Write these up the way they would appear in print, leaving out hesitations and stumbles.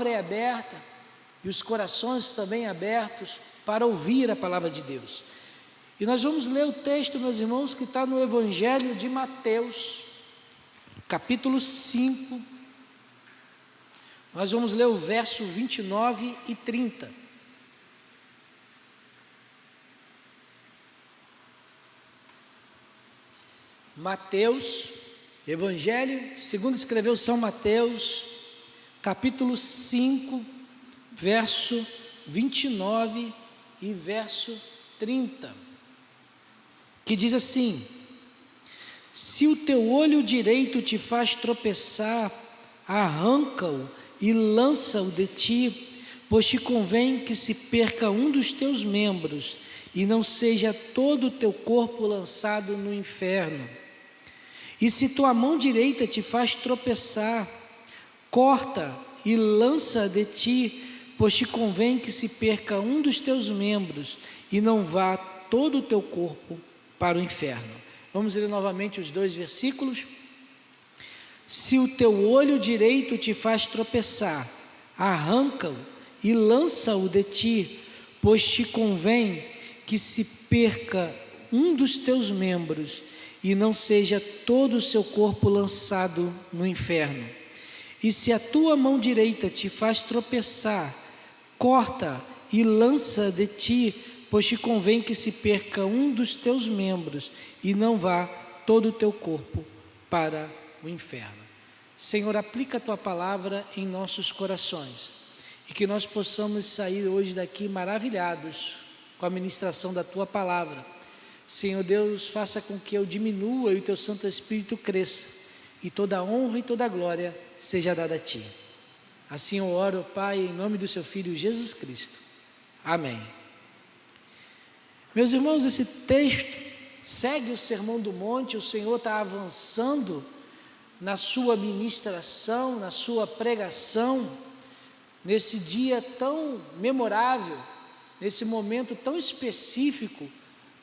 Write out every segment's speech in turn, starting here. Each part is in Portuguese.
palavra é aberta e os corações também abertos para ouvir a palavra de Deus. E nós vamos ler o texto, meus irmãos, que está no Evangelho de Mateus, capítulo 5. Nós vamos ler o verso 29 e 30. Mateus, Evangelho, segundo escreveu São Mateus, capítulo 5, verso 29 e verso 30, que diz assim: se o teu olho direito te faz tropeçar, arranca-o e lança-o de ti, pois te convém que se perca um dos teus membros, e não seja todo o teu corpo lançado no inferno. E se tua mão direita te faz tropeçar, corta e lança de ti, pois te convém que se perca um dos teus membros, e não vá todo o teu corpo para o inferno. Vamos ler novamente os dois versículos. Se o teu olho direito te faz tropeçar, arranca-o e lança-o de ti, pois te convém que se perca um dos teus membros, e não seja todo o seu corpo lançado no inferno. E se a tua mão direita te faz tropeçar, corta e lança de ti, pois te convém que se perca um dos teus membros, e não vá todo o teu corpo para o inferno. Senhor, aplica a tua palavra em nossos corações, e que nós possamos sair hoje daqui maravilhados com a ministração da tua palavra. Senhor Deus, faça com que eu diminua e o teu Santo Espírito cresça, e toda a honra e toda a glória seja dada a ti. Assim eu oro, Pai, em nome do seu Filho Jesus Cristo. Amém. Meus irmãos, esse texto segue o Sermão do Monte. O Senhor está avançando na sua ministração, na sua pregação, nesse dia tão memorável, nesse momento tão específico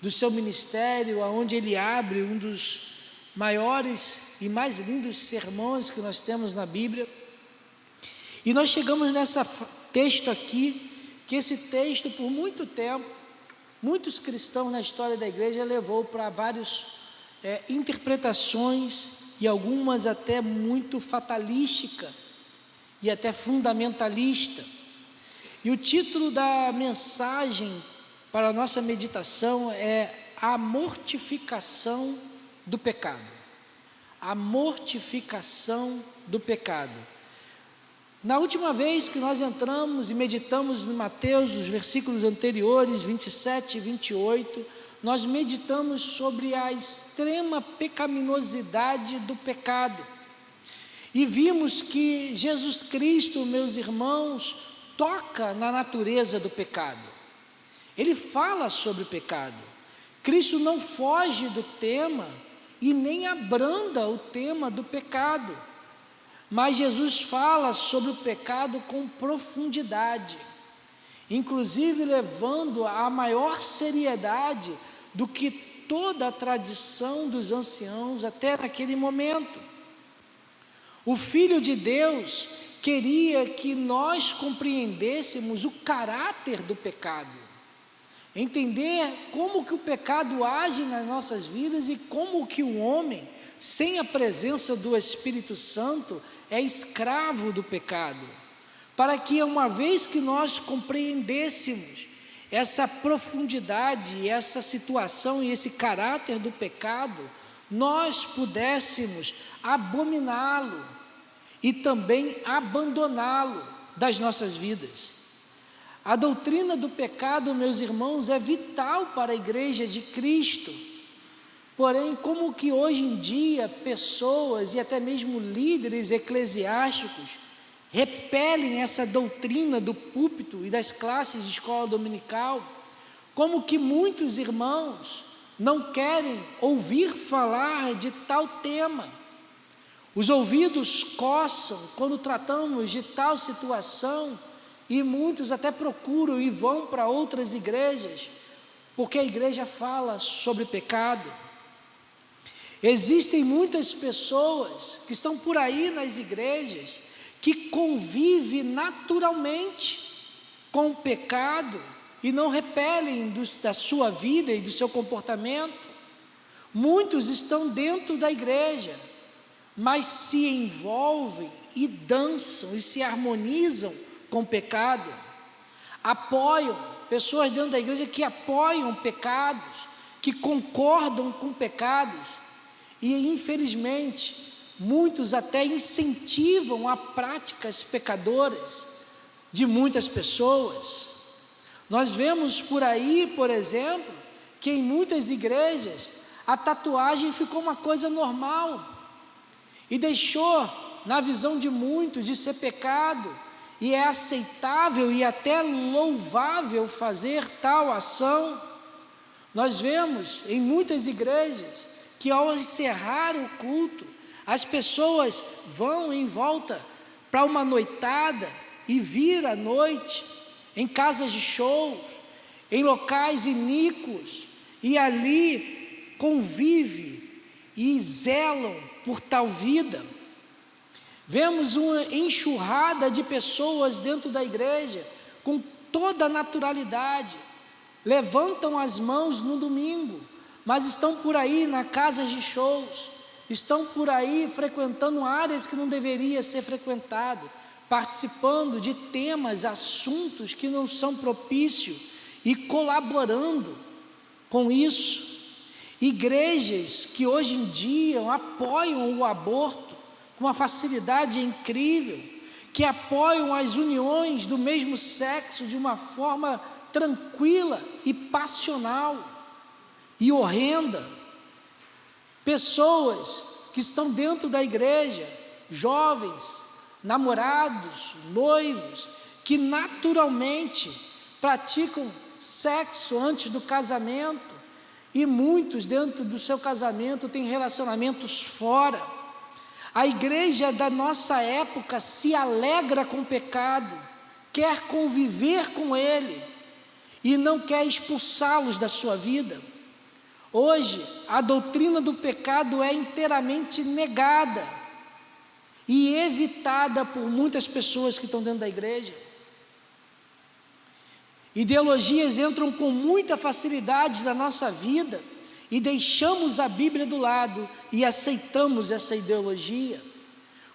do seu ministério, onde ele abre um dos maiores e mais lindos sermões que nós temos na Bíblia. E nós chegamos nesse texto aqui, que esse texto, por muito tempo, muitos cristãos na história da igreja levou para várias interpretações, e algumas até muito fatalística e até fundamentalista. E o título da mensagem para a nossa meditação é a mortificação do pecado. A mortificação do pecado. Na última vez que nós entramos e meditamos no Mateus, os versículos anteriores, 27 e 28, nós meditamos sobre a extrema pecaminosidade do pecado. E vimos que Jesus Cristo, meus irmãos, toca na natureza do pecado. Ele fala sobre o pecado. Cristo não foge do tema e nem abranda o tema do pecado, mas Jesus fala sobre o pecado com profundidade, inclusive levando a maior seriedade do que toda a tradição dos anciãos até naquele momento. O Filho de Deus queria que nós compreendêssemos o caráter do pecado, entender como que o pecado age nas nossas vidas e como que o homem, sem a presença do Espírito Santo, é escravo do pecado, para que uma vez que nós compreendêssemos essa profundidade, essa situação e esse caráter do pecado, nós pudéssemos abominá-lo e também abandoná-lo das nossas vidas. A doutrina do pecado, meus irmãos, é vital para a igreja de Cristo. Porém, como que hoje em dia pessoas e até mesmo líderes eclesiásticos repelem essa doutrina do púlpito e das classes de escola dominical, como que muitos irmãos não querem ouvir falar de tal tema. Os ouvidos coçam quando tratamos de tal situação, e muitos até procuram e vão para outras igrejas, porque a igreja fala sobre pecado. Existem muitas pessoas que estão por aí nas igrejas, que convive naturalmente com o pecado e não repelem da sua vida e do seu comportamento. Muitos estão dentro da igreja, mas se envolvem e dançam e se harmonizam com o pecado. Apoiam, pessoas dentro da igreja que apoiam pecados, que concordam com pecados, e infelizmente, muitos até incentivam a práticas pecadoras de muitas pessoas. Nós vemos por aí, por exemplo, que em muitas igrejas a tatuagem ficou uma coisa normal e deixou, na visão de muitos, de ser pecado, e é aceitável e até louvável fazer tal ação. Nós vemos em muitas igrejas que ao encerrar o culto, as pessoas vão em volta para uma noitada e vir à noite em casas de show, em locais iníquos, e ali convive e zelam por tal vida. Vemos uma enxurrada de pessoas dentro da igreja com toda a naturalidade, levantam as mãos no domingo, mas estão por aí na casa de shows, estão por aí frequentando áreas que não deveria ser frequentado, participando de temas, assuntos que não são propícios e colaborando com isso. Igrejas que hoje em dia apoiam o aborto com uma facilidade incrível, que apoiam as uniões do mesmo sexo de uma forma tranquila e passional e horrenda. Pessoas que estão dentro da igreja, jovens, namorados, noivos, que naturalmente praticam sexo antes do casamento, e muitos dentro do seu casamento têm relacionamentos fora. A igreja da nossa época se alegra com o pecado, quer conviver com ele e não quer expulsá-los da sua vida. Hoje, a doutrina do pecado é inteiramente negada e evitada por muitas pessoas que estão dentro da igreja. Ideologias entram com muita facilidade na nossa vida e deixamos a Bíblia do lado e aceitamos essa ideologia.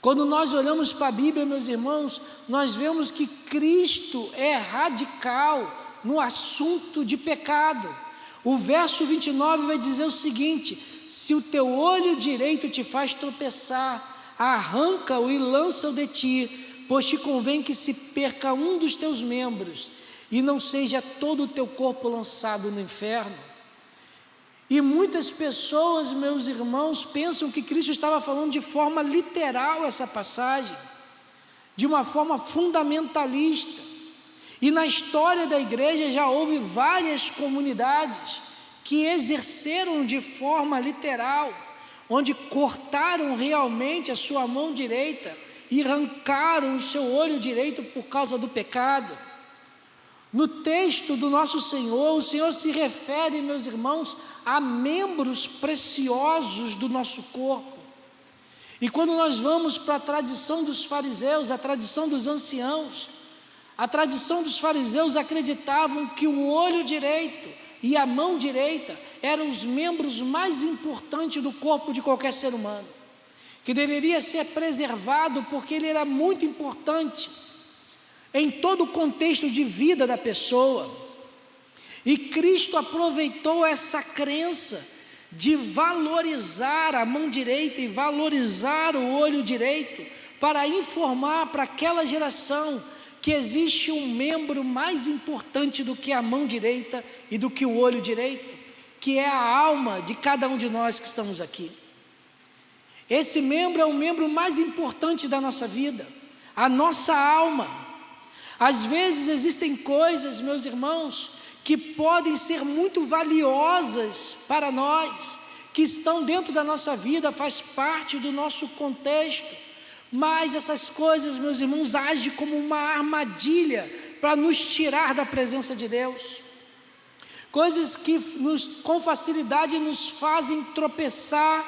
Quando nós olhamos para a Bíblia, meus irmãos, nós vemos que Cristo é radical no assunto de pecado. O verso 29 vai dizer o seguinte: se o teu olho direito te faz tropeçar, arranca-o e lança-o de ti, pois te convém que se perca um dos teus membros, e não seja todo o teu corpo lançado no inferno. E muitas pessoas, meus irmãos, pensam que Cristo estava falando de forma literal essa passagem, de uma forma fundamentalista. E na história da igreja já houve várias comunidades que exerceram de forma literal, onde cortaram realmente a sua mão direita e arrancaram o seu olho direito por causa do pecado. No texto do nosso Senhor, o Senhor se refere, meus irmãos, a membros preciosos do nosso corpo. E quando nós vamos para a tradição dos fariseus, a tradição dos anciãos, a tradição dos fariseus acreditavam que o olho direito e a mão direita eram os membros mais importantes do corpo de qualquer ser humano, que deveria ser preservado porque ele era muito importante em todo o contexto de vida da pessoa. E Cristo aproveitou essa crença de valorizar a mão direita e valorizar o olho direito para informar para aquela geração que existe um membro mais importante do que a mão direita e do que o olho direito, que é a alma de cada um de nós que estamos aqui. Esse membro é o membro mais importante da nossa vida, a nossa alma. Às vezes existem coisas, meus irmãos, que podem ser muito valiosas para nós, que estão dentro da nossa vida, faz parte do nosso contexto, mas essas coisas, meus irmãos, agem como uma armadilha para nos tirar da presença de Deus. Coisas que com facilidade nos fazem tropeçar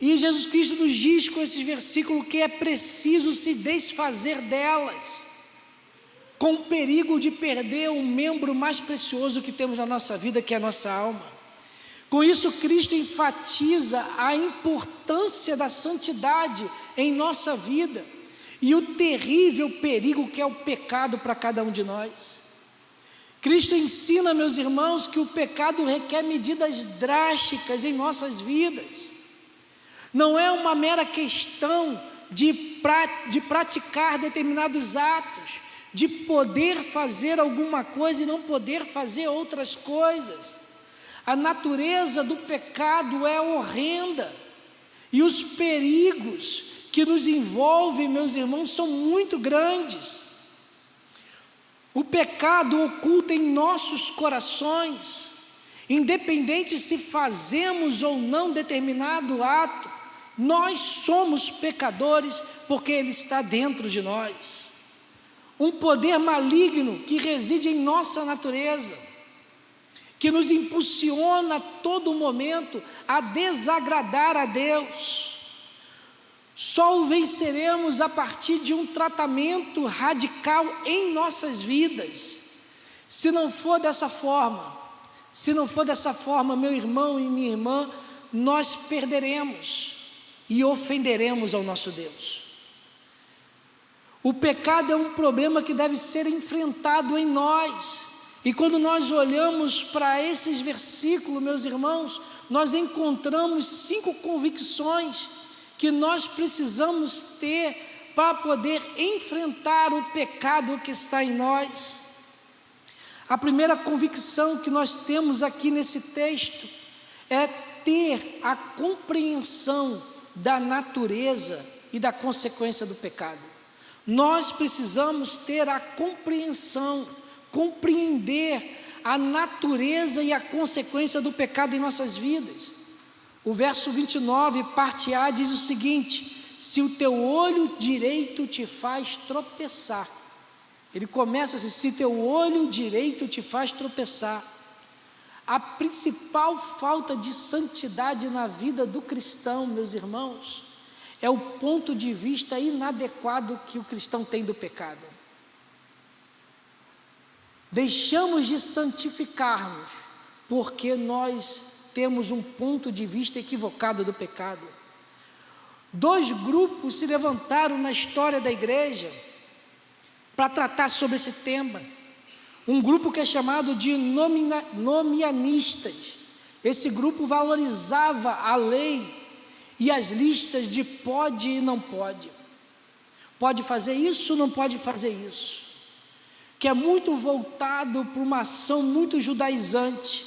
E Jesus Cristo nos diz com esses versículos que é preciso se desfazer delas, com o perigo de perder o membro mais precioso que temos na nossa vida, que é a nossa alma. Com isso, Cristo enfatiza a importância da santidade em nossa vida e o terrível perigo que é o pecado para cada um de nós. Cristo ensina, meus irmãos, que o pecado requer medidas drásticas em nossas vidas. Não é uma mera questão de praticar determinados atos, de poder fazer alguma coisa e não poder fazer outras coisas. A natureza do pecado é horrenda e os perigos que nos envolvem, meus irmãos, são muito grandes. O pecado oculta em nossos corações, independente se fazemos ou não determinado ato, nós somos pecadores porque ele está dentro de nós. Um poder maligno que reside em nossa natureza, que nos impulsiona a todo momento a desagradar a Deus. Só o venceremos a partir de um tratamento radical em nossas vidas. Se não for dessa forma, meu irmão e minha irmã, nós perderemos e ofenderemos ao nosso Deus. O pecado é um problema que deve ser enfrentado em nós. E quando nós olhamos para esses versículos, meus irmãos, nós encontramos 5 convicções que nós precisamos ter para poder enfrentar o pecado que está em nós. A primeira convicção que nós temos aqui nesse texto é ter a compreensão da natureza e da consequência do pecado. Nós precisamos ter a compreensão, compreender a natureza e a consequência do pecado em nossas vidas. O verso 29, parte A, diz o seguinte: se o teu olho direito te faz tropeçar. Ele começa assim: se teu olho direito te faz tropeçar. A principal falta de santidade na vida do cristão, meus irmãos, é o ponto de vista inadequado que o cristão tem do pecado. Deixamos de santificarmos porque nós temos um ponto de vista equivocado do pecado. 2 grupos se levantaram na história da igreja para tratar sobre esse tema. Um grupo que é chamado de nomianistas. Esse grupo valorizava a lei e as listas de pode e não pode. Pode fazer isso, não pode fazer isso. Que é muito voltado para uma ação muito judaizante.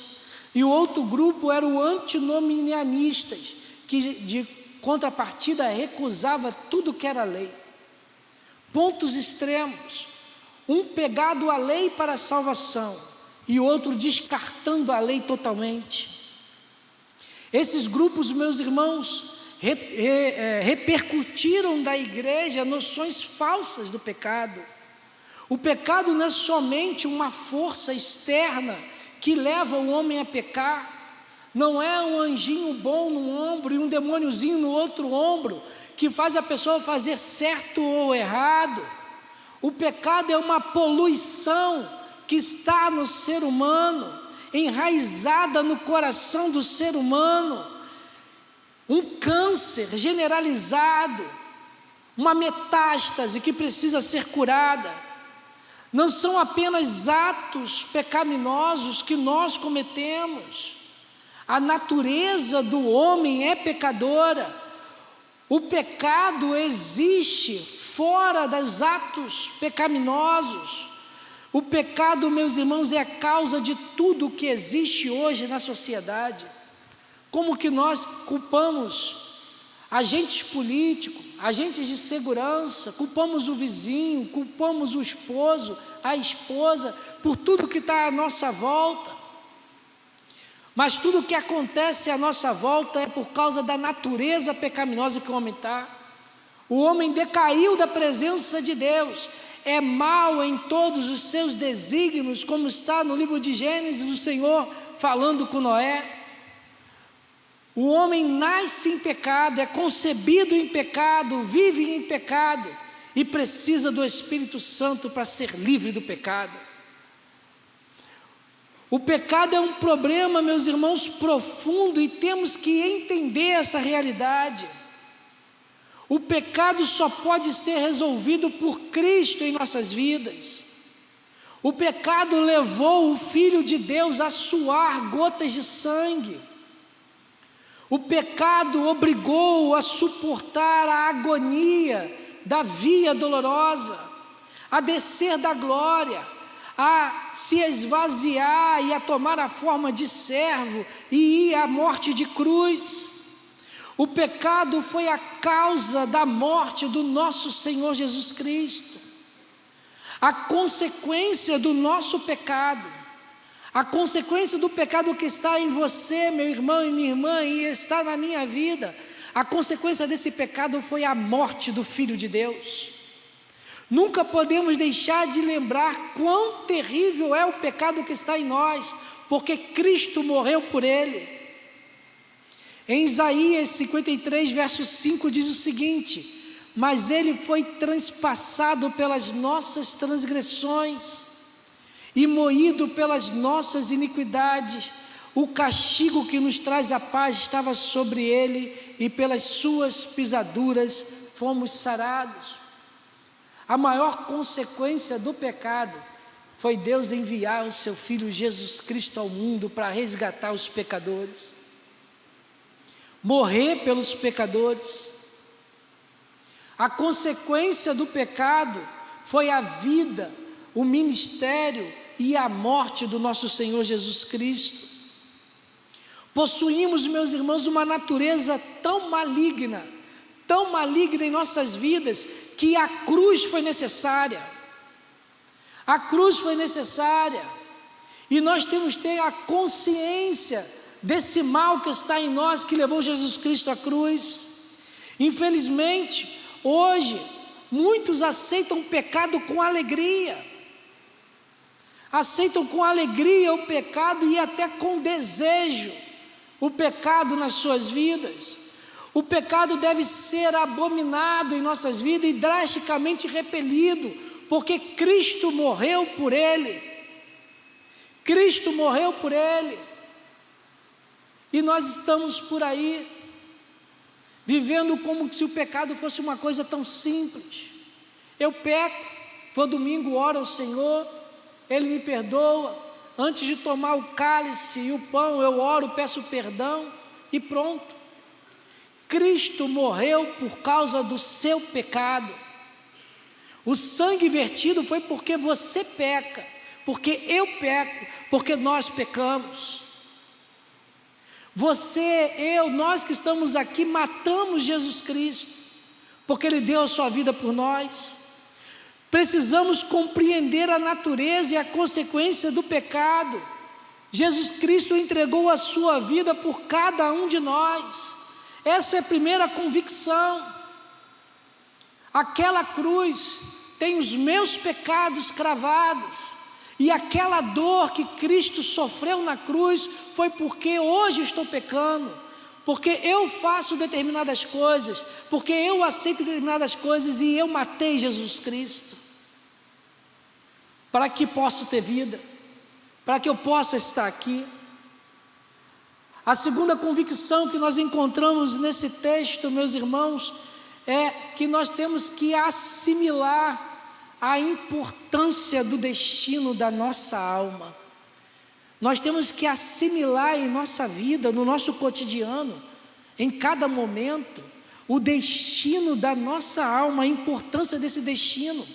E o outro grupo era o antinomianistas, que de contrapartida recusava tudo que era lei. Pontos extremos. Um pegado à lei para a salvação e outro descartando a lei totalmente. Esses grupos, meus irmãos, repercutiram da igreja noções falsas do pecado. O pecado não é somente uma força externa que leva o homem a pecar, não é um anjinho bom num ombro e um demôniozinho no outro ombro que faz a pessoa fazer certo ou errado. O pecado é uma poluição que está no ser humano, enraizada no coração do ser humano, um câncer generalizado, uma metástase que precisa ser curada. Não são apenas atos pecaminosos que nós cometemos, a natureza do homem é pecadora. O pecado existe fora dos atos pecaminosos. O pecado, meus irmãos, é a causa de tudo que existe hoje na sociedade. Como que nós culpamos agentes políticos, agentes de segurança, culpamos o vizinho, culpamos o esposo, a esposa, por tudo que está à nossa volta. Mas tudo o que acontece à nossa volta é por causa da natureza pecaminosa que o homem está. O homem decaiu da presença de Deus, é mau em todos os seus desígnios, como está no livro de Gênesis, o Senhor falando com Noé. O homem nasce em pecado, é concebido em pecado, vive em pecado e precisa do Espírito Santo para ser livre do pecado. O pecado é um problema, meus irmãos, profundo, e temos que entender essa realidade. O pecado só pode ser resolvido por Cristo em nossas vidas. O pecado levou o Filho de Deus a suar gotas de sangue. O pecado obrigou-o a suportar a agonia da via dolorosa, a descer da glória, a se esvaziar e a tomar a forma de servo e ir à morte de cruz. O pecado foi a causa da morte do nosso Senhor Jesus Cristo. A consequência do nosso pecado, a consequência do pecado que está em você, meu irmão e minha irmã, e está na minha vida, a consequência desse pecado foi a morte do Filho de Deus. Nunca podemos deixar de lembrar quão terrível é o pecado que está em nós, porque Cristo morreu por ele. Em Isaías 53, verso 5 diz o seguinte: mas ele foi transpassado pelas nossas transgressões e moído pelas nossas iniquidades. O castigo que nos traz a paz estava sobre ele, e pelas suas pisaduras fomos sarados. A maior consequência do pecado foi Deus enviar o seu Filho Jesus Cristo ao mundo para resgatar os pecadores, morrer pelos pecadores. A consequência do pecado foi a vida, o ministério e a morte do nosso Senhor Jesus Cristo. Possuímos, meus irmãos, uma natureza tão maligna em nossas vidas, que a cruz foi necessária. A cruz foi necessária, e nós temos que ter a consciência desse mal que está em nós, que levou Jesus Cristo à cruz. Infelizmente, hoje, muitos aceitam o pecado com alegria, aceitam com alegria o pecado e até com desejo o pecado nas suas vidas. O pecado deve ser abominado em nossas vidas e drasticamente repelido, porque Cristo morreu por ele. Cristo morreu por ele. E nós estamos por aí, vivendo como se o pecado fosse uma coisa tão simples. Eu peco, vou domingo, oro ao Senhor, Ele me perdoa. Antes de tomar o cálice e o pão, eu oro, peço perdão e pronto. Cristo morreu por causa do seu pecado. O sangue vertido foi porque você peca, porque eu peco, porque nós pecamos. Você, eu, nós que estamos aqui matamos Jesus Cristo, porque Ele deu a sua vida por nós. Precisamos compreender a natureza e a consequência do pecado. Jesus Cristo entregou a sua vida por cada um de nós. Essa é a primeira convicção. Aquela cruz tem os meus pecados cravados, e aquela dor que Cristo sofreu na cruz foi porque hoje estou pecando, porque eu faço determinadas coisas, porque eu aceito determinadas coisas e eu matei Jesus Cristo, para que possa ter vida, para que eu possa estar aqui. A segunda convicção que nós encontramos nesse texto, meus irmãos, é que nós temos que assimilar a importância do destino da nossa alma. Nós temos que assimilar em nossa vida, no nosso cotidiano, em cada momento, o destino da nossa alma, a importância desse destino.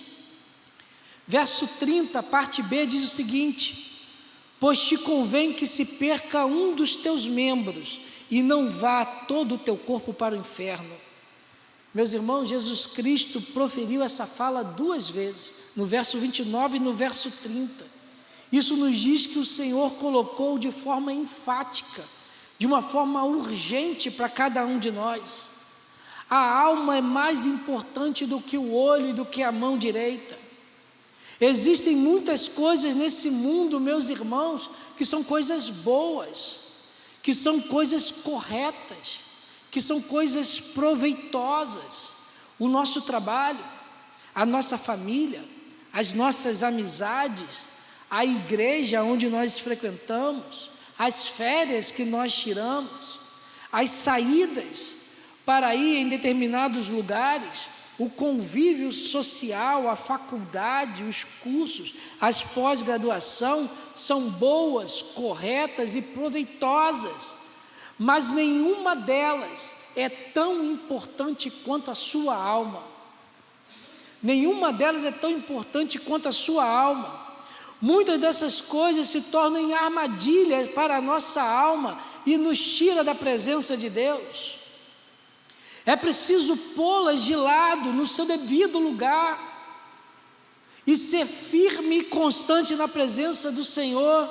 Verso 30, parte B, diz o seguinte: pois te convém que se perca um dos teus membros, e não vá todo o teu corpo para o inferno. Meus irmãos, Jesus Cristo proferiu essa fala duas vezes, no verso 29 e no verso 30. Isso nos diz que o Senhor colocou de forma enfática, de uma forma urgente para cada um de nós. A alma é mais importante do que o olho e do que a mão direita. Existem muitas coisas nesse mundo, meus irmãos, que são coisas boas, que são coisas corretas, que são coisas proveitosas. O nosso trabalho, a nossa família, as nossas amizades, a igreja onde nós frequentamos, as férias que nós tiramos, as saídas para ir em determinados lugares, o convívio social, a faculdade, os cursos, as pós-graduação são boas, corretas e proveitosas, mas nenhuma delas é tão importante quanto a sua alma. Nenhuma delas é tão importante quanto a sua alma. Muitas dessas coisas se tornam armadilhas para a nossa alma e nos tira da presença de Deus. É preciso pô-las de lado no seu devido lugar e ser firme e constante na presença do Senhor.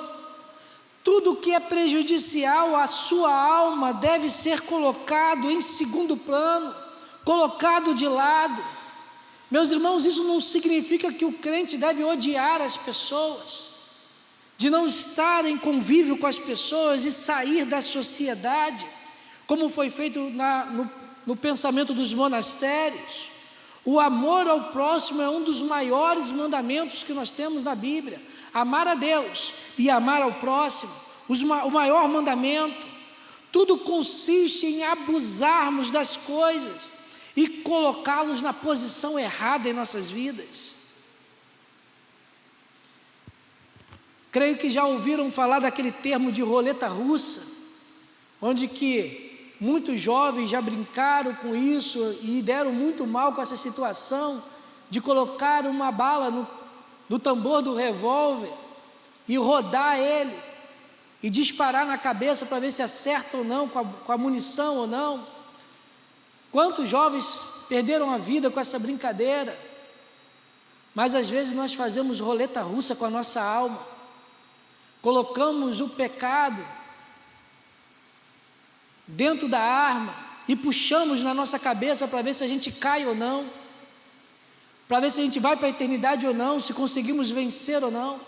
Tudo que é prejudicial à sua alma deve ser colocado em segundo plano, colocado de lado. Meus irmãos, isso não significa que o crente deve odiar as pessoas, de não estar em convívio com as pessoas e sair da sociedade, como foi feito no pensamento dos monastérios. O amor ao próximo é um dos maiores mandamentos que nós temos na Bíblia. Amar a Deus e amar ao próximo, o maior mandamento. Tudo consiste em abusarmos das coisas e colocá-los na posição errada em nossas vidas. Creio que já ouviram falar daquele termo de roleta russa, onde que muitos jovens já brincaram com isso e deram muito mal com essa situação de colocar uma bala no tambor do revólver e rodar ele e disparar na cabeça para ver se acerta ou não, com a munição ou não. Quantos jovens perderam a vida com essa brincadeira? Mas às vezes nós fazemos roleta russa com a nossa alma, colocamos o pecado dentro da arma e puxamos na nossa cabeça para ver se a gente cai ou não, para ver se a gente vai para a eternidade ou não, se conseguimos vencer ou não.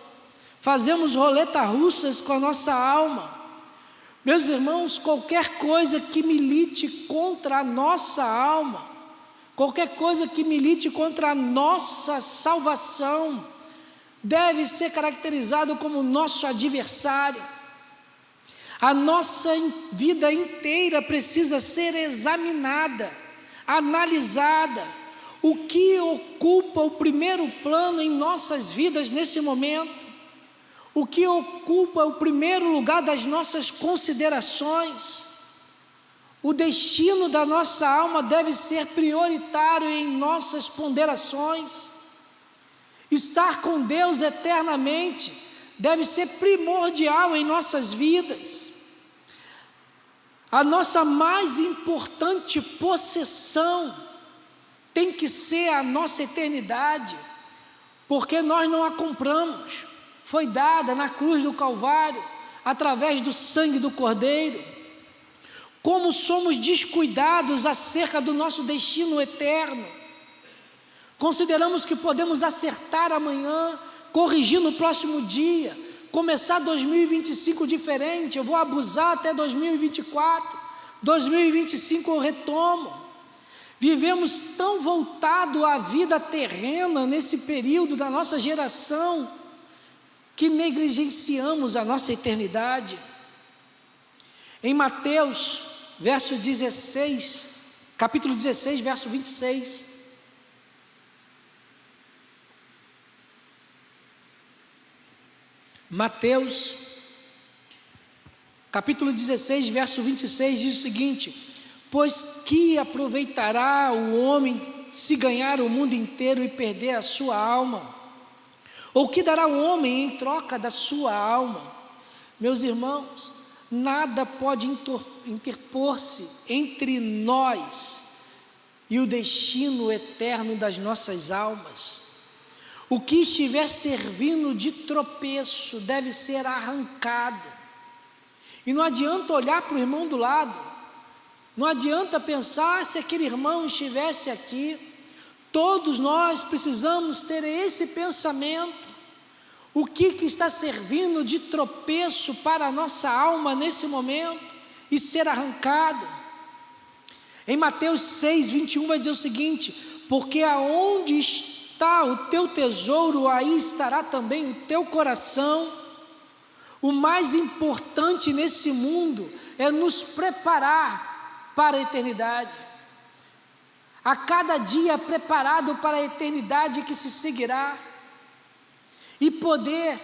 Fazemos roleta russas com a nossa alma. Meus irmãos, qualquer coisa que milite contra a nossa alma, qualquer coisa que milite contra a nossa salvação, deve ser caracterizado como nosso adversário. A nossa vida inteira precisa ser examinada, analisada. O que ocupa o primeiro plano em nossas vidas nesse momento? O que ocupa o primeiro lugar das nossas considerações? O destino da nossa alma deve ser prioritário em nossas ponderações. Estar com Deus eternamente deve ser primordial em nossas vidas. A nossa mais importante possessão tem que ser a nossa eternidade, porque nós não a compramos. Foi dada na cruz do Calvário, através do sangue do Cordeiro. Como somos descuidados acerca do nosso destino eterno. Consideramos que podemos acertar amanhã, corrigir no próximo dia, começar 2025 diferente, eu vou abusar até 2024, 2025 eu retomo. Vivemos tão voltado à vida terrena nesse período da nossa geração, que negligenciamos a nossa eternidade. Em Mateus, verso 16, capítulo 16, verso 26. Mateus, capítulo 16, verso 26, diz o seguinte: pois que aproveitará o homem se ganhar o mundo inteiro e perder a sua alma? Ou que dará o homem em troca da sua alma? Meus irmãos, nada pode interpor-se entre nós e o destino eterno das nossas almas. O que estiver servindo de tropeço deve ser arrancado. E não adianta olhar para o irmão do lado, não adianta pensar se aquele irmão estivesse aqui. Todos nós precisamos ter esse pensamento. O que está servindo de tropeço para a nossa alma nesse momento? e ser arrancado. Em Mateus 6, 21 vai dizer o seguinte: porque aonde está o teu tesouro, aí estará também o teu coração. O mais importante nesse mundo é nos preparar para a eternidade. A cada dia preparado para a eternidade que se seguirá. E poder,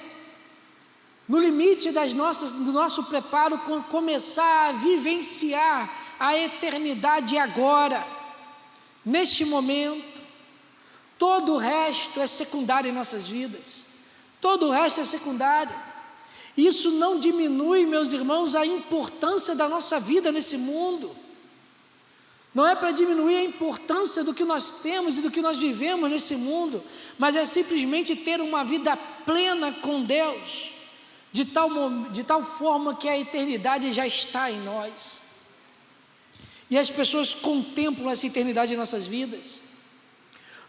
no limite do nosso preparo, começar a vivenciar a eternidade agora, neste momento. Todo o resto é secundário em nossas vidas. Todo o resto é secundário. Isso não diminui, meus irmãos, a importância da nossa vida nesse mundo. Não é para diminuir a importância do que nós temos e do que nós vivemos nesse mundo, mas é simplesmente ter uma vida plena com Deus, de tal forma que a eternidade já está em nós. E as pessoas contemplam essa eternidade em nossas vidas.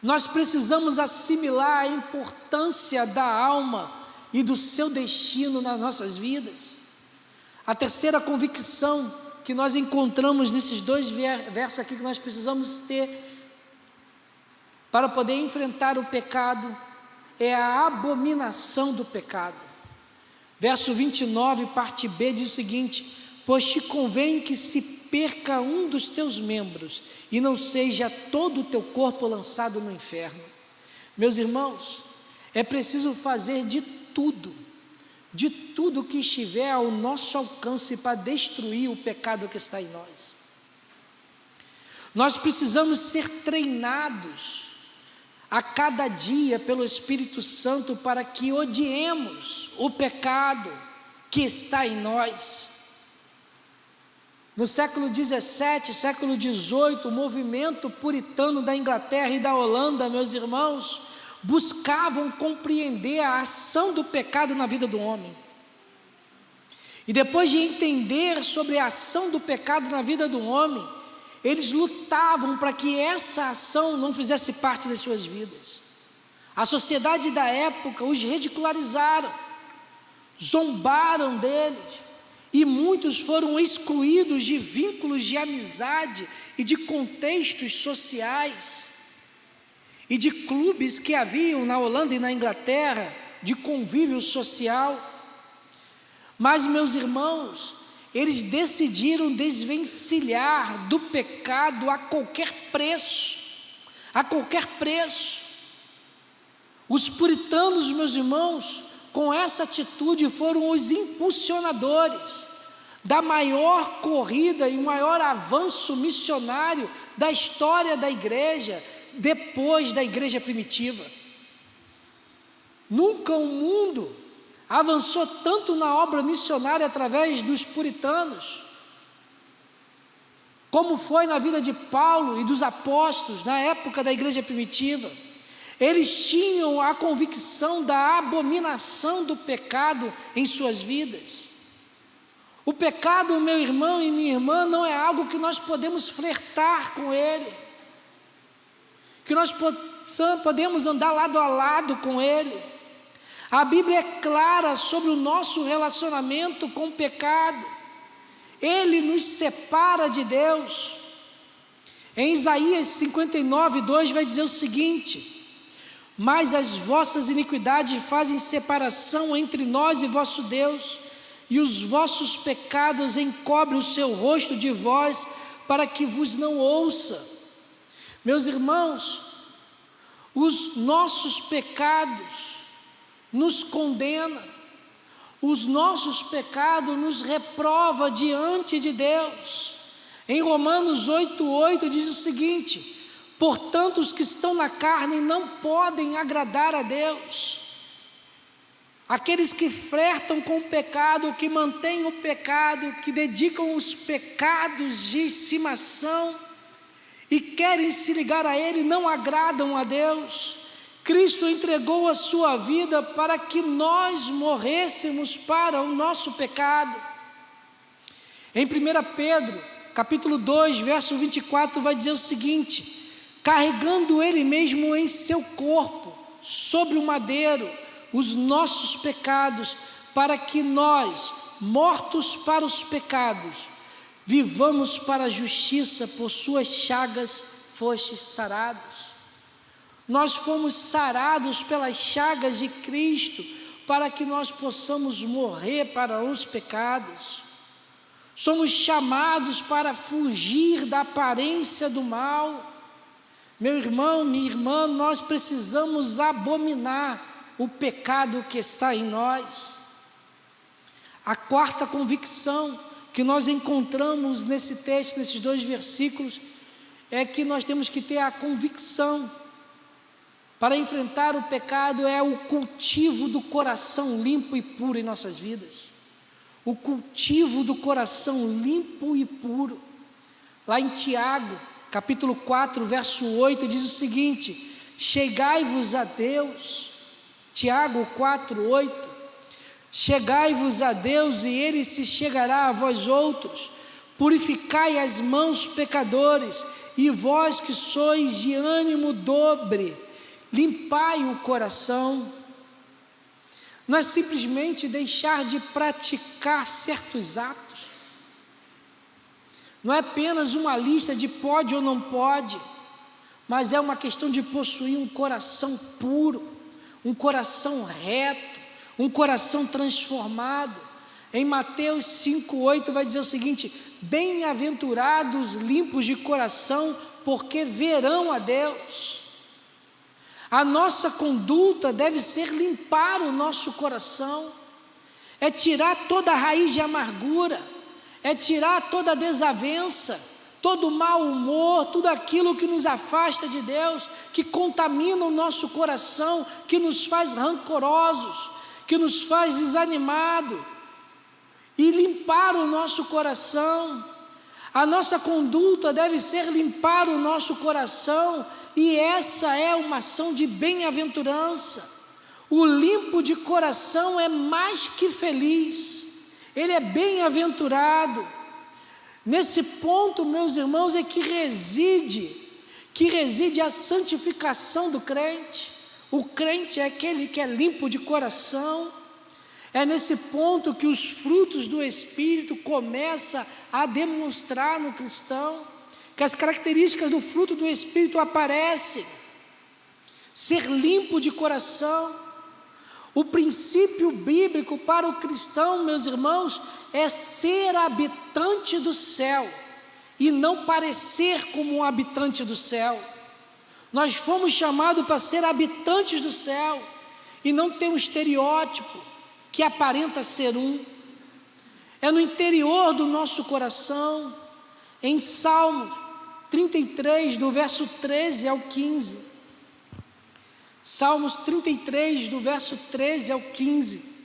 Nós precisamos assimilar a importância da alma e do seu destino nas nossas vidas. A terceira convicção que nós encontramos nesses dois versos aqui que nós precisamos ter para poder enfrentar o pecado é a abominação do pecado. Verso 29, parte B, diz o seguinte: pois te convém que se perca um dos teus membros e não seja todo o teu corpo lançado no inferno. Meus irmãos, é preciso fazer de tudo que estiver ao nosso alcance para destruir o pecado que está em nós. Nós precisamos ser treinados a cada dia pelo Espírito Santo para que odiemos o pecado que está em nós. No século 17, século 18, o movimento puritano da Inglaterra e da Holanda, meus irmãos, buscavam compreender a ação do pecado na vida do homem. E depois de entender sobre a ação do pecado na vida do homem, eles lutavam para que essa ação não fizesse parte das suas vidas. A sociedade da época os ridicularizaram, zombaram deles, e muitos foram excluídos de vínculos de amizade e de contextos sociais e de clubes que haviam na Holanda e na Inglaterra, de convívio social. Mas, meus irmãos, eles decidiram desvencilhar do pecado a qualquer preço, a qualquer preço. Os puritanos, meus irmãos, com essa atitude foram os impulsionadores da maior corrida e maior avanço missionário da história da igreja, depois da igreja primitiva. Nunca o mundo avançou tanto na obra missionária através dos puritanos, como foi na vida de Paulo e dos apóstolos, na época da igreja primitiva. Eles tinham a convicção da abominação do pecado em suas vidas. O pecado, meu irmão e minha irmã, não é algo que nós podemos flertar com ele, que nós podemos andar lado a lado com ele. A Bíblia é clara sobre o nosso relacionamento com o pecado. Ele nos separa de Deus. Em Isaías 59, 2 vai dizer o seguinte: mas as vossas iniquidades fazem separação entre nós e vosso Deus, e os vossos pecados encobrem o seu rosto de vós, para que vos não ouça. Meus irmãos, os nossos pecados nos condenam, os nossos pecados nos reprova diante de Deus. Em Romanos 8,8 diz o seguinte: portanto, os que estão na carne não podem agradar a Deus. Aqueles que flertam com o pecado, que mantêm o pecado, que dedicam os pecados de estimação e querem se ligar a Ele, não agradam a Deus. Cristo entregou a sua vida para que nós morrêssemos para o nosso pecado. Em 1 Pedro, capítulo 2, verso 24, vai dizer o seguinte: carregando Ele mesmo em seu corpo, sobre o madeiro, os nossos pecados, para que nós, mortos para os pecados, vivamos para a justiça, por suas chagas fostes sarados. Nós fomos sarados pelas chagas de Cristo, para que nós possamos morrer para os pecados. Somos chamados para fugir da aparência do mal. Meu irmão, minha irmã, nós precisamos abominar o pecado que está em nós. A quarta convicção que nós encontramos nesse texto, nesses 2 versículos, é que nós temos que ter a convicção para enfrentar o pecado, é o cultivo do coração limpo e puro em nossas vidas. O cultivo do coração limpo e puro. Lá em Tiago, capítulo 4, verso 8, diz o seguinte: chegai-vos a Deus. Tiago 4, 8. Chegai-vos a Deus e Ele se chegará a vós outros. Purificai as mãos, pecadores, e vós que sois de ânimo dobre, limpai o coração. Não é simplesmente deixar de praticar certos atos. Não é apenas uma lista de pode ou não pode, mas é uma questão de possuir um coração puro, um coração reto, um coração transformado. Em Mateus 5,8 vai dizer o seguinte: bem-aventurados limpos de coração, porque verão a Deus. A nossa conduta deve ser limpar o nosso coração, é tirar toda a raiz de amargura, é tirar toda a desavença, todo o mau humor, tudo aquilo que nos afasta de Deus, que contamina o nosso coração, que nos faz rancorosos, que nos faz desanimados, e limpar o nosso coração. A nossa conduta deve ser limpar o nosso coração, e essa é uma ação de bem-aventurança. O limpo de coração é mais que feliz, ele é bem-aventurado. Nesse ponto, meus irmãos, é que reside a santificação do crente. O crente é aquele que é limpo de coração. É nesse ponto que os frutos do Espírito começam a demonstrar no cristão, que as características do fruto do Espírito aparecem. Ser limpo de coração. O princípio bíblico para o cristão, meus irmãos, é ser habitante do céu e não parecer como um habitante do céu. Nós fomos chamados para ser habitantes do céu e não ter um estereótipo que aparenta ser um. É no interior do nosso coração. Em Salmo 33, do verso 13 ao 15. Salmos 33, do verso 13 ao 15.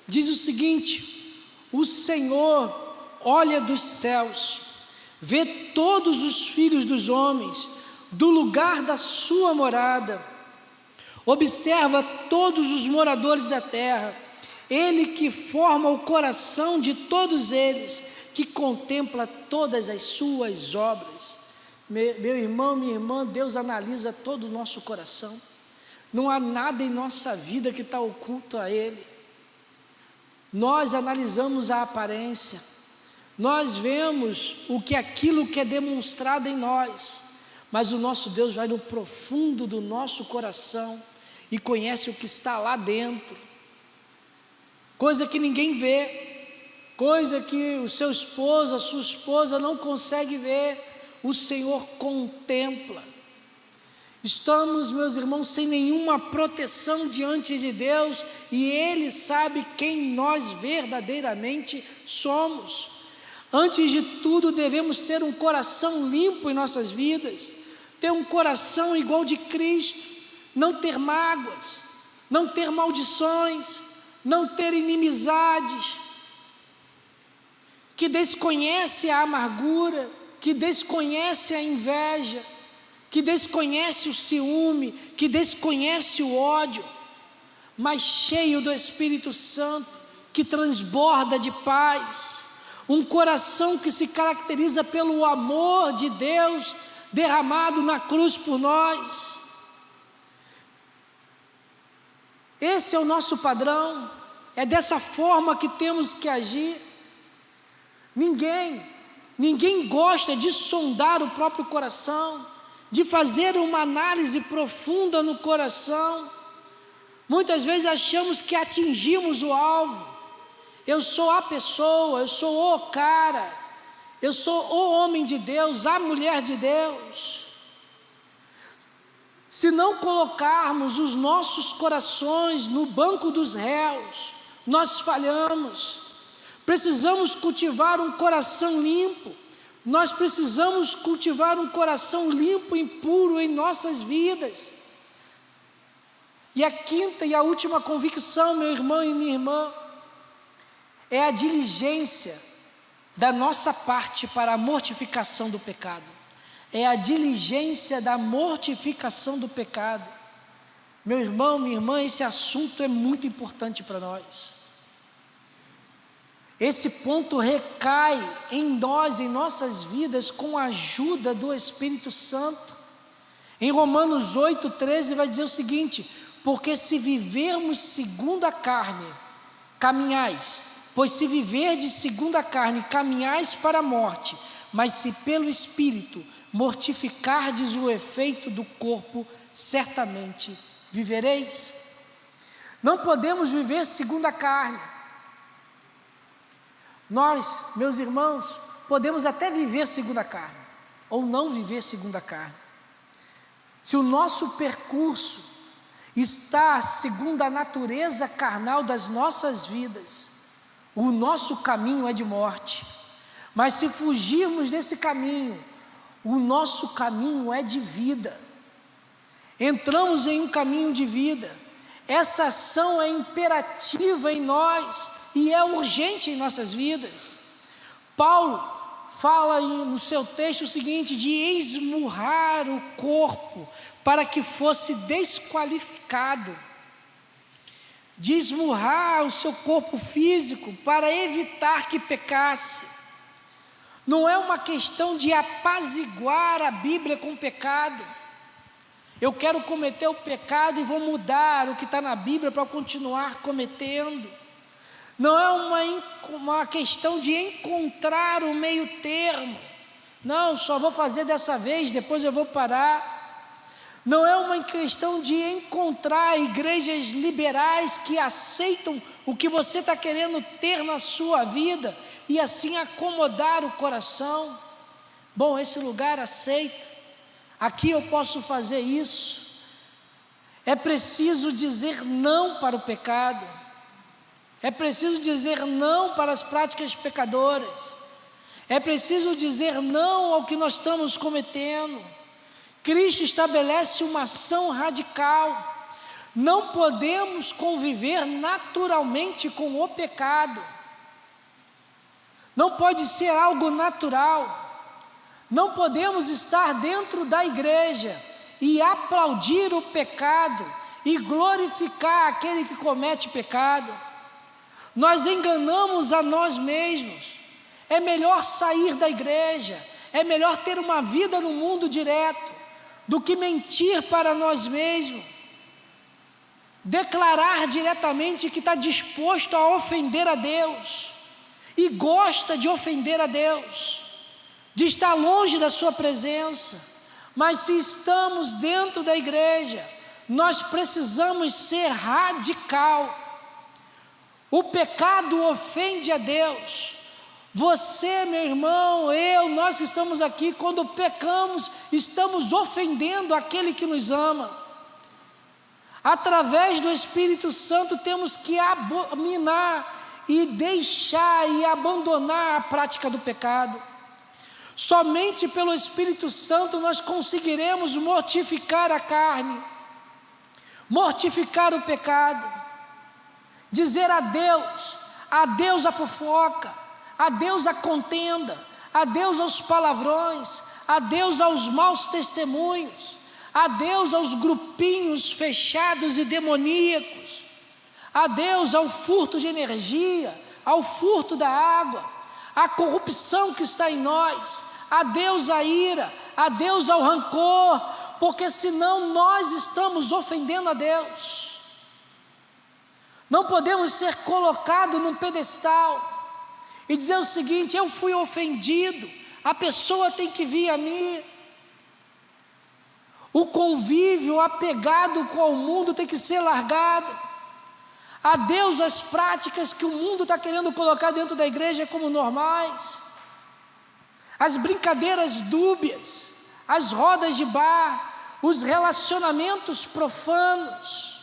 Diz o seguinte: o Senhor olha dos céus, vê todos os filhos dos homens, do lugar da sua morada, observa todos os moradores da terra, Ele que forma o coração de todos eles, que contempla todas as suas obras. Meu irmão, minha irmã, Deus analisa todo o nosso coração. Não há nada em nossa vida que está oculto a Ele. Nós analisamos a aparência, nós vemos aquilo que é demonstrado em nós, mas o nosso Deus vai no profundo do nosso coração e conhece o que está lá dentro, coisa que ninguém vê, coisa que o seu esposo, a sua esposa não consegue ver, o Senhor contempla. Estamos, meus irmãos, sem nenhuma proteção diante de Deus, e Ele sabe quem nós verdadeiramente somos. Antes de tudo, devemos ter um coração limpo em nossas vidas, ter um coração igual de Cristo, não ter mágoas, não ter maldições, não ter inimizades, que desconhece a amargura, que desconhece a inveja, que desconhece o ciúme, que desconhece o ódio, mas cheio do Espírito Santo, que transborda de paz, um coração que se caracteriza pelo amor de Deus derramado na cruz por nós. Esse é o nosso padrão, é dessa forma que temos que agir. Ninguém gosta de sondar o próprio coração, de fazer uma análise profunda no coração. Muitas vezes achamos que atingimos o alvo. Eu sou a pessoa, eu sou o cara, eu sou o homem de Deus, a mulher de Deus. Se não colocarmos os nossos corações no banco dos réus, nós falhamos. Precisamos cultivar um coração limpo. Nós precisamos cultivar um coração limpo e puro em nossas vidas. E a quinta e a última convicção, meu irmão e minha irmã, é a diligência da nossa parte para a mortificação do pecado. É a diligência da mortificação do pecado. Meu irmão, minha irmã, esse assunto é muito importante para nós. Esse ponto recai em nós, em nossas vidas, com a ajuda do Espírito Santo. Em Romanos 8,13 vai dizer o seguinte: porque se vivermos segundo a carne, caminhais, pois se viverdes segundo a carne, caminhais para a morte, mas se pelo Espírito mortificardes o efeito do corpo, certamente vivereis. Não podemos viver segundo a carne. Nós, meus irmãos, podemos até viver segundo a carne, ou não viver segundo a carne. Se o nosso percurso está segundo a natureza carnal das nossas vidas, o nosso caminho é de morte. Mas se fugirmos desse caminho, o nosso caminho é de vida. Entramos em um caminho de vida. Essa ação é imperativa em nós e é urgente em nossas vidas. Paulo fala no seu texto o seguinte: de esmurrar o corpo para que fosse desqualificado, de esmurrar o seu corpo físico para evitar que pecasse. Não é uma questão de apaziguar a Bíblia com o pecado. Eu quero cometer o pecado e vou mudar o que está na Bíblia para continuar cometendo. Não é uma questão de encontrar o meio termo. Não, só vou fazer dessa vez, depois eu vou parar. Não é uma questão de encontrar igrejas liberais que aceitam o que você está querendo ter na sua vida e assim acomodar o coração. Bom, esse lugar aceita, aqui eu posso fazer isso. É preciso dizer não para o pecado, é preciso dizer não para as práticas pecadoras, é preciso dizer não ao que nós estamos cometendo. Cristo estabelece uma ação radical. Não podemos conviver naturalmente com o pecado. Não pode ser algo natural. Não podemos estar dentro da igreja e aplaudir o pecado e glorificar aquele que comete pecado. Nós enganamos a nós mesmos. É melhor sair da igreja, é melhor ter uma vida no mundo direto do que mentir para nós mesmos, declarar diretamente que está disposto a ofender a Deus, e gosta de ofender a Deus, de estar longe da sua presença. Mas se estamos dentro da igreja, nós precisamos ser radical. O pecado ofende a Deus. Você, meu irmão, nós que estamos aqui, quando pecamos, estamos ofendendo aquele que nos ama. Através do Espírito Santo temos que abominar e deixar e abandonar a prática do pecado. Somente pelo Espírito Santo nós conseguiremos mortificar a carne, mortificar o pecado, dizer adeus à fofoca, adeus à contenda, adeus aos palavrões, adeus aos maus testemunhos, adeus aos grupinhos fechados e demoníacos, adeus ao furto de energia, ao furto da água, à corrupção que está em nós, adeus à ira, adeus ao rancor, porque senão nós estamos ofendendo a Deus. Não podemos ser colocados num pedestal e dizer o seguinte: eu fui ofendido, a pessoa tem que vir a mim. O convívio, o apegado com o mundo tem que ser largado. Adeus às práticas que o mundo está querendo colocar dentro da igreja como normais. As brincadeiras dúbias, as rodas de bar, os relacionamentos profanos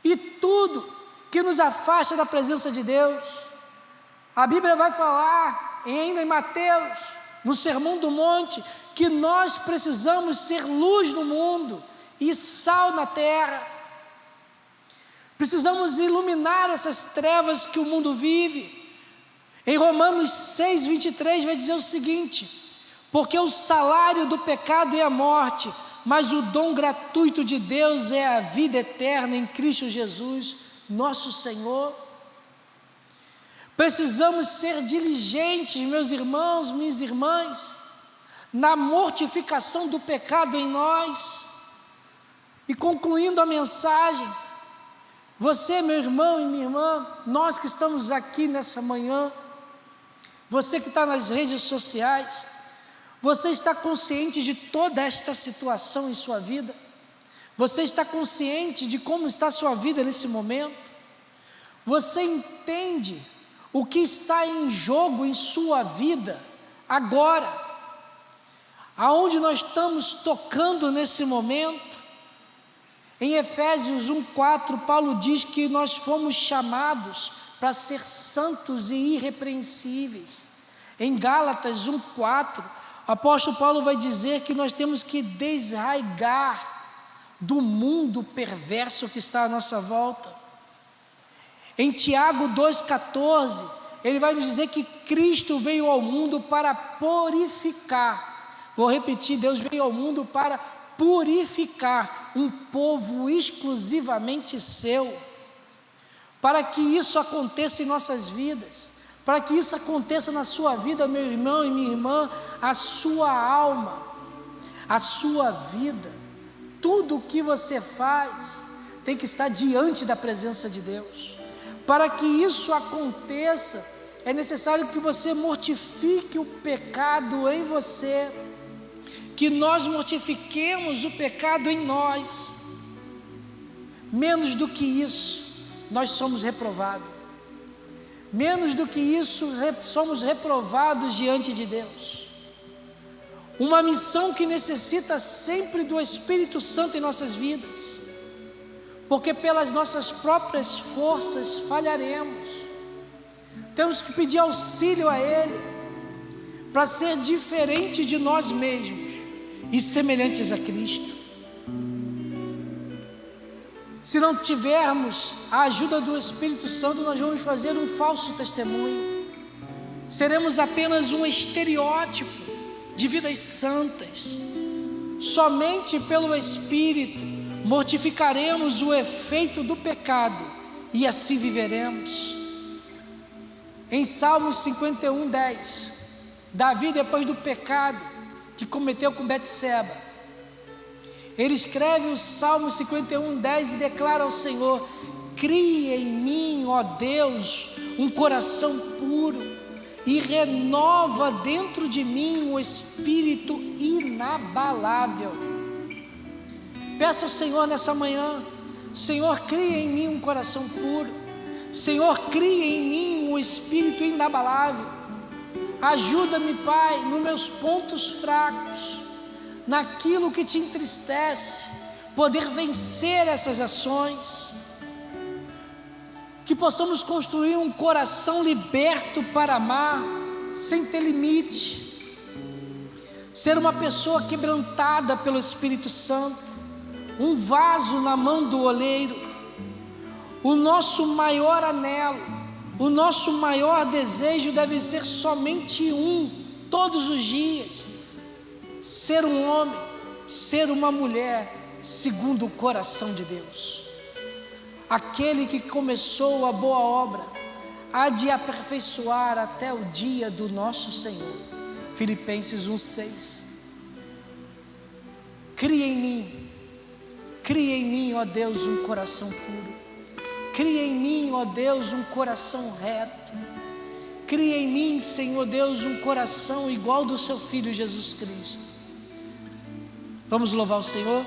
e tudo que nos afasta da presença de Deus. A Bíblia vai falar, ainda em Mateus, no Sermão do Monte, que nós precisamos ser luz no mundo e sal na terra. Precisamos iluminar essas trevas que o mundo vive. Em Romanos 6:23 vai dizer o seguinte: porque o salário do pecado é a morte, mas o dom gratuito de Deus é a vida eterna em Cristo Jesus, nosso Senhor. Precisamos ser diligentes, meus irmãos, minhas irmãs, na mortificação do pecado em nós. E concluindo a mensagem, você, meu irmão e minha irmã, nós que estamos aqui nessa manhã, você que está nas redes sociais, você está consciente de toda esta situação em sua vida? Você está consciente de como está a sua vida nesse momento? Você entende o que está em jogo em sua vida agora? Aonde nós estamos tocando nesse momento? Em Efésios 1:4, Paulo diz que nós fomos chamados para ser santos e irrepreensíveis. Em Gálatas 1:4, o apóstolo Paulo vai dizer que nós temos que desarraigar do mundo perverso que está à nossa volta. Em Tiago 2,14, ele vai nos dizer que Cristo veio ao mundo para purificar. Vou repetir: Deus veio ao mundo para purificar um povo exclusivamente seu. Para que isso aconteça em nossas vidas, para que isso aconteça na sua vida, meu irmão e minha irmã, a sua alma, a sua vida, tudo o que você faz tem que estar diante da presença de Deus. Para que isso aconteça, é necessário que você mortifique o pecado em você, que nós mortifiquemos o pecado em nós. Menos do que isso, nós somos reprovados. Menos do que isso, somos reprovados diante de Deus. Uma missão que necessita sempre do Espírito Santo em nossas vidas, porque pelas nossas próprias forças falharemos. Temos que pedir auxílio a Ele, para ser diferente de nós mesmos e semelhantes a Cristo. Se não tivermos a ajuda do Espírito Santo, nós vamos fazer um falso testemunho. Seremos apenas um estereótipo de vidas santas. Somente pelo Espírito mortificaremos o efeito do pecado e assim viveremos. Em Salmos 51:10, Davi, depois do pecado que cometeu com Betseba, ele escreve o Salmo 51:10 e declara ao Senhor: cria em mim, ó Deus, um coração puro e renova dentro de mim um espírito inabalável. Peça ao Senhor nessa manhã: Senhor, cria em mim um coração puro. Senhor, cria em mim um espírito inabalável. Ajuda-me, Pai, nos meus pontos fracos, naquilo que te entristece, poder vencer essas ações. Que possamos construir um coração liberto para amar, sem ter limite. Ser uma pessoa quebrantada pelo Espírito Santo, um vaso na mão do oleiro. O nosso maior anelo, o nosso maior desejo deve ser somente um, todos os dias: ser um homem, ser uma mulher, segundo o coração de Deus. Aquele que começou a boa obra, há de aperfeiçoar até o dia do nosso Senhor. Filipenses 1:6. Cria em mim, ó Deus, um coração puro. Cria em mim, ó Deus, um coração reto. Cria em mim, Senhor Deus, um coração igual do seu Filho Jesus Cristo. Vamos louvar o Senhor?